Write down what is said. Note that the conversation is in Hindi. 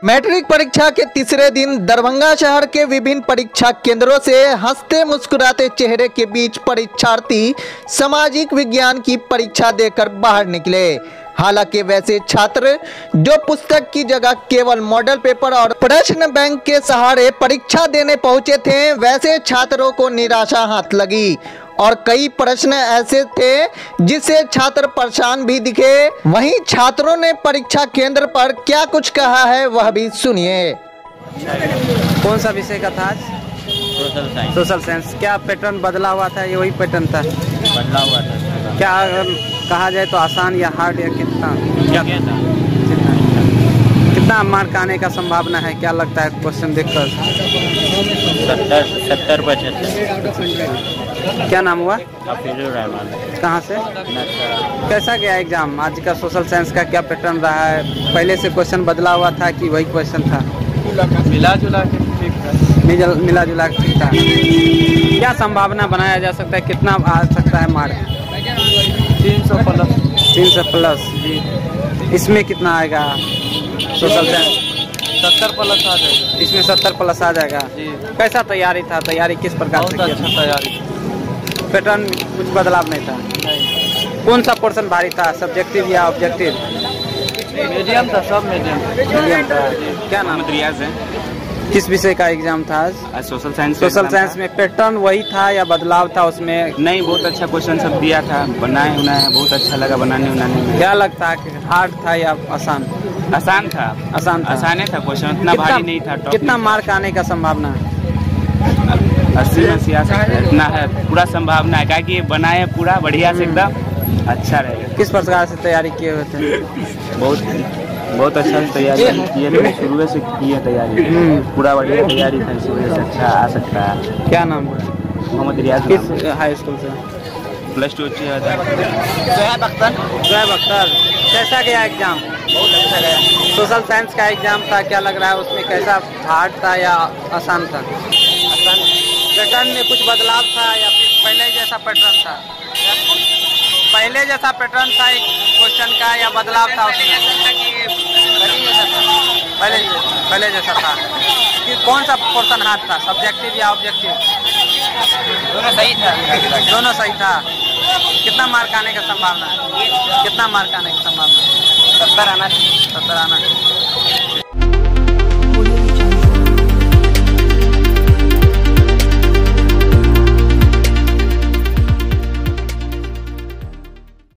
मैट्रिक परीक्षा के तीसरे दिन दरभंगा शहर के विभिन्न परीक्षा केंद्रों से हंसते मुस्कुराते चेहरे के बीच परीक्षार्थी सामाजिक विज्ञान की परीक्षा देकर बाहर निकले। हालांकि वैसे छात्र जो पुस्तक की जगह केवल मॉडल पेपर और प्रश्न बैंक के सहारे परीक्षा देने पहुंचे थे, वैसे छात्रों को निराशा हाथ लगी और कई प्रश्न ऐसे थे जिससे छात्र परेशान भी दिखे। वहीं छात्रों ने परीक्षा केंद्र पर क्या कुछ कहा है वह भी सुनिए। कौन सा विषय का था आज? Social science. Social science. क्या पैटर्न बदला हुआ था? ये वही पैटर्न था? बदला हुआ था। क्या कहा जाए तो आसान या हार्ड या कितना कितना मार्क आने का संभावना है? क्या लगता है क्वेश्चन देखकर? 70-75। क्या नाम हुआ? हफीजुर रहमान। कहाँ से? कैसा गया एग्जाम आज का? सोशल साइंस का क्या पैटर्न रहा है? पहले से क्वेश्चन बदला हुआ था कि वही क्वेश्चन था? मिला जुला के ठीक था। मिला जुला के ठीक था। क्या संभावना बनाया जा सकता है? कितना आ सकता है मार्क? 300 प्लस। 300 प्लस जी। इसमें कितना आएगा? सोशल साइंस 70 प्लस आ जाएगा। इसमें 70 प्लस आ जाएगा जी। कैसा तैयारी था? तैयारी किस प्रकार से? अच्छा तैयारी। पैटर्न कुछ बदलाव नहीं था? नहीं। कौन सा पोर्शन भारी था? सब्जेक्टिव या ऑब्जेक्टिव? मीडियम था, सब मीडियम था। क्या नाम? रियाज है। किस विषय का एग्जाम था आज? Social science. सोशल साइंस में पैटर्न वही था या बदलाव था उसमें? नहीं, बहुत अच्छा क्वेश्चन सब दिया था, बनाए उनाए बहुत अच्छा लगा बनाने उनाने में। क्या लगता है कि हार्ड था या आसान? आसान था। आसान था। आसाने था क्वेश्चन, उतना भारी नहीं था। कितना मार्क आने का संभावना है? 80 में 86 इतना है पूरा संभावना है, क्योंकि बनाए पूरा बढ़िया से एकदम अच्छा रहेगा। किस प्रकार से तैयारी किए हुए थे? बहुत अच्छा से तैयारी किए थे, शुरू से किए तैयारी। पूरा बढ़िया तैयारी था, इस वजह से अच्छा आ सकता है। क्या नाम है? मोहम्मद रियाज। किस हाई स्कूल से? +2 जोएब अख्तर। कैसा गया एग्जाम? बहुत अच्छा गया। सोशल साइंस का एग्जाम था, क्या लग रहा है उसमें? कैसा हार्ड था या आसान था? आसान। पैटर्न में कुछ बदलाव था या फिर पहले जैसा पैटर्न था? पहले जैसा पैटर्न था एक क्वेश्चन का या बदलाव था उसमें? पहले जैसा था। कि कौन सा पोर्शन हार्ड था? सब्जेक्टिव या ऑब्जेक्टिव? दोनों सही था। दोनों सही था। कितना मार्क आने का संभावना है? कितना मार्क आने की संभावना है? 70 आना। 70 आना।